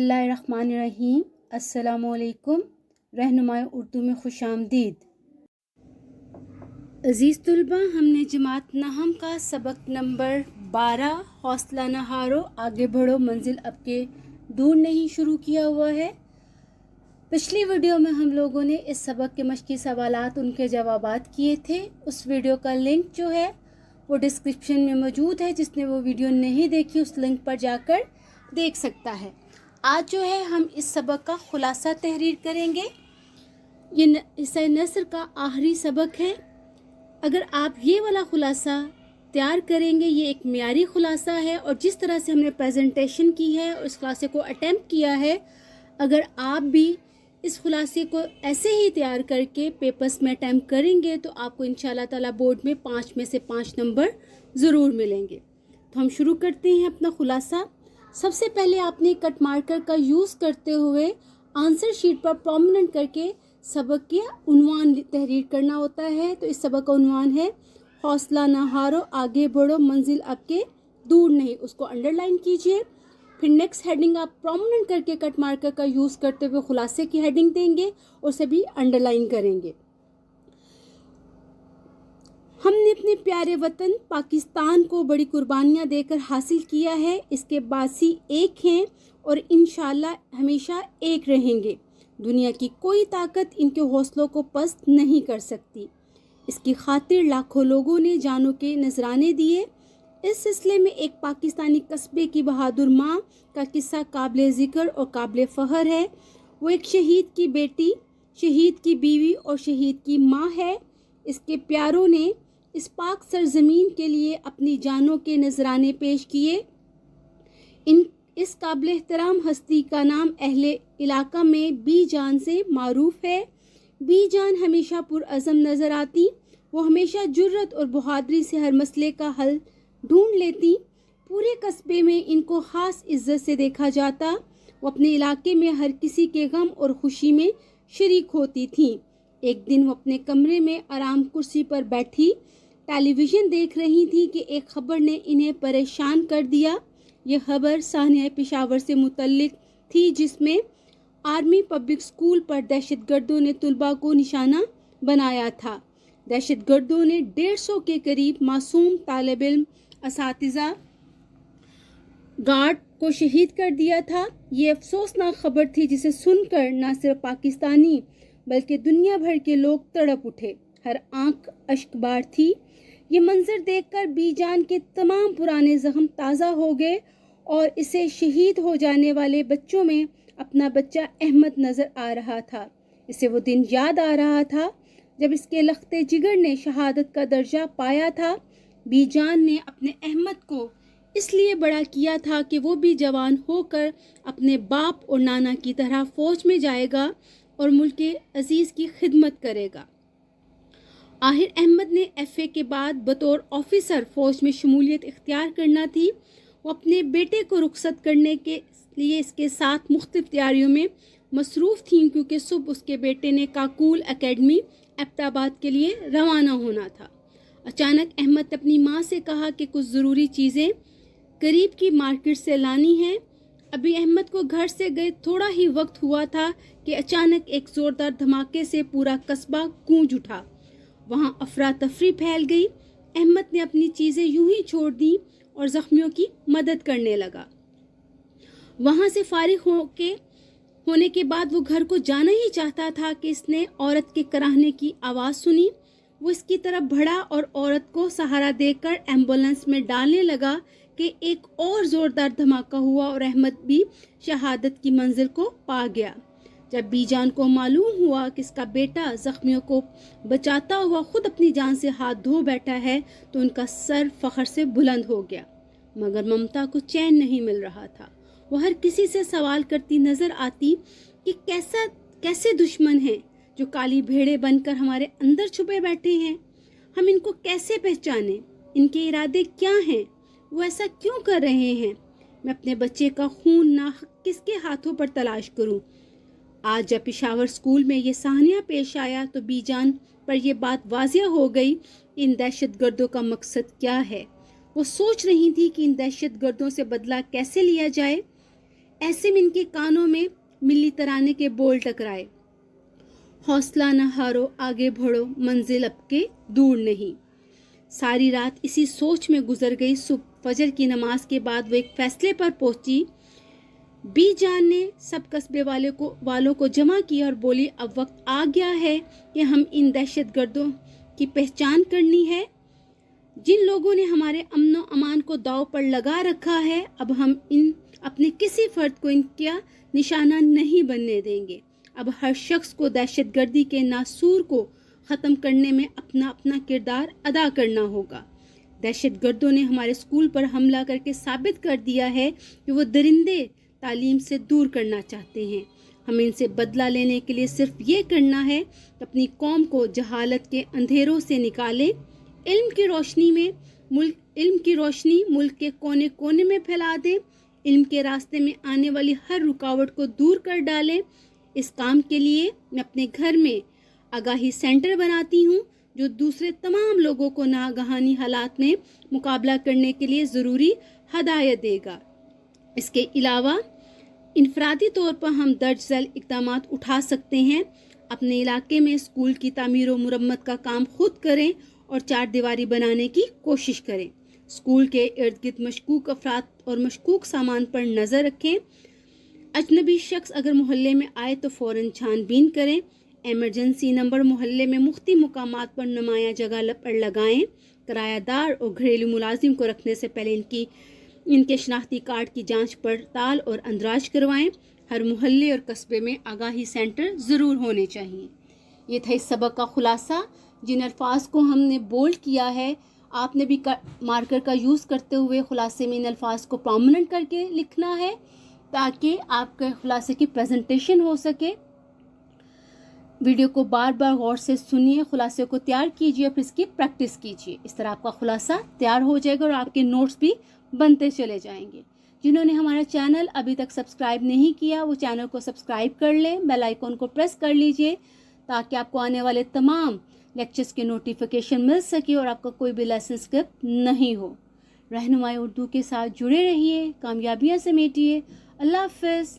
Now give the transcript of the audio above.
बिस्मिल्लाहिर्रहमानिर्रहीम। अस्सलामुअलैकुम। रहनुमाए उर्दू में खुश आमदीद। अज़ीज़ तुलबा, हमने जमात नहम का सबक नंबर 12 हौसला न हारो आगे बढ़ो मंजिल अब के दूर नहीं शुरू किया हुआ है। पिछली वीडियो में हम लोगों ने इस सबक के मश्की सवालात उनके जवाबात किए थे। उस वीडियो का लिंक जो है वो डिस्क्रिप्शन में मौजूद है। जिसने वो वीडियो नहीं देखी उस लिंक पर जाकर देख सकता है। आज जो है हम इस सबक का खुलासा तहरीर करेंगे। ये हिस्सा नस्र का आखिरी सबक है। अगर आप ये वाला खुलासा तैयार करेंगे, ये एक मियारी खुलासा है और जिस तरह से हमने प्रेजेंटेशन की है और इस खुलासे को अटेम्प्ट किया है, अगर आप भी इस खुलासे को ऐसे ही तैयार करके पेपर्स में अटेम्प्ट करेंगे तो आपको इंशाल्लाह ताला बोर्ड में 5 में से 5 नंबर ज़रूर मिलेंगे। तो हम शुरू करते हैं अपना खुलासा। सबसे पहले आपने कट मार्कर का यूज़ करते हुए आंसर शीट पर प्रोमिनेंट करके सबक के उन्वान तहरीर करना होता है। तो इस सबक का उन्वान है हौसला न हारो आगे बढ़ो मंजिल आपके दूर नहीं। उसको अंडरलाइन कीजिए। फिर नेक्स्ट हेडिंग आप प्रोमिनेंट करके कट मार्कर का यूज़ करते हुए खुलासे की हेडिंग देंगे और उसे भी अंडरलाइन करेंगे। हमने अपने प्यारे वतन पाकिस्तान को बड़ी कुर्बानियाँ देकर हासिल किया है। इसके बासी एक हैं और इंशाल्लाह हमेशा एक रहेंगे। दुनिया की कोई ताकत इनके हौसलों को पस्त नहीं कर सकती। इसकी खातिर लाखों लोगों ने जानों के नजराने दिए। इस सिलसिले में एक पाकिस्तानी कस्बे की बहादुर माँ का किस्सा काबिल ज़िक्र और काबिल फ़ख्र है। वो एक शहीद की बेटी, शहीद की बीवी और शहीद की माँ है। इसके प्यारों ने इस पाक सरजमीन के लिए अपनी जानों के नजराने पेश किए। इस काबिल एहतराम हस्ती का नाम अहले इलाका में बी जान से मारूफ है। बी जान हमेशा पुरअज़म नज़र आती। वो हमेशा जुर्रत और बहादुरी से हर मसले का हल ढूंढ लेती। पूरे कस्बे में इनको ख़ास इज्जत से देखा जाता। वो अपने इलाके में हर किसी के गम और खुशी में शरीक होती थी। एक दिन वो अपने कमरे में आराम कुर्सी पर बैठी टेलीविज़न देख रही थी कि एक खबर ने इन्हें परेशान कर दिया। यह खबर सानिया पेशावर से मुतल्लिक थी, जिसमें आर्मी पब्लिक स्कूल पर दहशतगर्दों ने तुलबा को निशाना बनाया था। दहशतगर्दों ने 150 के करीब मासूम तालिब इल्म, असातिज़ा, गार्ड को शहीद कर दिया था। ये अफसोसनाक खबर थी जिसे सुनकर न सिर्फ पाकिस्तानी बल्कि दुनिया भर के लोग तड़प उठे। हर आंख अश्कबार थी। ये मंजर देखकर बीजान के तमाम पुराने जख्म ताज़ा हो गए और इसे शहीद हो जाने वाले बच्चों में अपना बच्चा अहमद नज़र आ रहा था। इसे वो दिन याद आ रहा था जब इसके लख्ते जिगर ने शहादत का दर्जा पाया था। बीजान ने अपने अहमद को इसलिए बड़ा किया था कि वो भी जवान होकर अपने बाप और नाना की तरह फ़ौज में जाएगा और मुल्क अजीज़ की खिदमत करेगा। आहिर अहमद ने एफए के बाद बतौर ऑफिसर फ़ौज में शमूलियत इख्तियार करना थी। वो अपने बेटे को रुखसत करने के लिए इसके साथ मुख्तलिफ तैयारियों में मसरूफ़ थीं, क्योंकि सुबह उसके बेटे ने काकूल एकेडमी एबटाबाद के लिए रवाना होना था। अचानक अहमद ने अपनी माँ से कहा कि कुछ ज़रूरी चीज़ें करीब की मार्केट से लानी हैं। अभी अहमद को घर से गए थोड़ा ही वक्त हुआ था कि अचानक एक ज़ोरदार धमाके से पूरा कस्बा गूंज उठा। वहाँ अफरा तफरी फैल गई। अहमद ने अपनी चीज़ें यूं ही छोड़ दी और ज़ख्मियों की मदद करने लगा। वहाँ से फारिग होने के बाद वो घर को जाना ही चाहता था कि इसने औरत के कराहने की आवाज़ सुनी। वो इसकी तरफ बढ़ा और औरत को सहारा देकर एम्बुलेंस में डालने लगा कि एक और ज़ोरदार धमाका हुआ और अहमद भी शहादत की मंजिल को पा गया। जब बीजान को मालूम हुआ कि इसका बेटा ज़ख्मियों को बचाता हुआ खुद अपनी जान से हाथ धो बैठा है तो उनका सर फ़ख्र से बुलंद हो गया। मगर ममता को चैन नहीं मिल रहा था। वो हर किसी से सवाल करती नज़र आती कि कैसे दुश्मन हैं जो काली भेड़े बनकर हमारे अंदर छुपे बैठे हैं। हम इनको कैसे पहचानें? इनके इरादे क्या हैं? वो ऐसा क्यों कर रहे हैं? मैं अपने बच्चे का खून ना किसके हाथों पर तलाश करूं? आज जब पेशावर स्कूल में ये साहनिया पेश आया तो बीजान पर यह बात वाज़िया हो गई इन दहशतगर्दों का मकसद क्या है। वो सोच रही थी कि इन दहशतगर्दों से बदला कैसे लिया जाए। ऐसे में इनके कानों में मिली तराने के बोल टकराए। हौसला न हारो, आगे बढ़ो, मंजिल अब के दूर नहीं। सारी रात इसी सोच में गुजर गई। सुबह फजर की नमाज के बाद वो एक फैसले पर पहुंची। बी जान ने सब कस्बे वालों को जमा किया और बोली, अब वक्त आ गया है कि हम इन दहशतगर्दों की पहचान करनी है जिन लोगों ने हमारे अमन व अमान को दांव पर लगा रखा है। अब हम अपने किसी फर्द को इनका निशाना नहीं बनने देंगे। अब हर शख्स को दहशतगर्दी के नासूर को ख़त्म करने में अपना अपना किरदार अदा करना होगा। दहशतगर्दों ने हमारे स्कूल पर हमला करके साबित कर दिया है कि वो दरिंदे तालीम से दूर करना चाहते हैं। हमें इनसे बदला लेने के लिए सिर्फ ये करना है कि अपनी कौम को जहालत के अंधेरों से निकालें, इल्म की रोशनी मुल्क के कोने कोने में फैला दें, इल्म के रास्ते में आने वाली हर रुकावट को दूर कर डालें। इस काम के लिए मैं अपने घर में आगाही सेंटर बनाती हूँ जो दूसरे तमाम लोगों को नागहानी हालात में मुकाबला करने के लिए ज़रूरी हदायत देगा। इसके अलावा इनफरादी तौर पर हम दर्ज झैल इक़दामात उठा सकते हैं। अपने इलाके में स्कूल की तामीर व मुरम्मत का काम खुद करें और चार दीवारी बनाने की कोशिश करें। स्कूल के इर्द गिर्द मशकूक अफराद और मशकूक सामान पर नज़र रखें। अजनबी शख्स अगर मोहल्ले में आए तो फ़ौरन छानबीन करें। एमरजेंसी नंबर मोहल्ले में मुख्तलिफ मुकामात पर नुमाया जगह पर लगाएं। किरायादार और घरेलू मुलाजिम को रखने से पहले इनके शनाख्ती कार्ड की जांच पड़ताल और अंदराज करवाएं। हर मोहल्ले और कस्बे में आगाही सेंटर ज़रूर होने चाहिए। ये था इस सबक का खुलासा। जिन अल्फाज को हमने बोल्ड किया है, आपने भी मार्कर का यूज़ करते हुए खुलासे में इन अल्फाज को प्रोमिनेंट करके लिखना है ताकि आपके खुलासे की प्रेजेंटेशन हो सके। वीडियो को बार बार गौर से सुनिए, खुलासे को तैयार कीजिए, फिर इसकी प्रैक्टिस कीजिए। इस तरह आपका खुलासा तैयार हो जाएगा और आपके नोट्स भी बनते चले जाएंगे। जिन्होंने हमारा चैनल अभी तक सब्सक्राइब नहीं किया वो चैनल को सब्सक्राइब कर लें, बेल आइकन को प्रेस कर लीजिए ताकि आपको आने वाले तमाम लेक्चर्स के नोटिफिकेशन मिल सके और आपका कोई भी लेसन स्किप नहीं हो। रहनुमाई उर्दू के साथ जुड़े रहिए, कामयाबियाँ समेटिए। अल्लाह हाफ़िज़।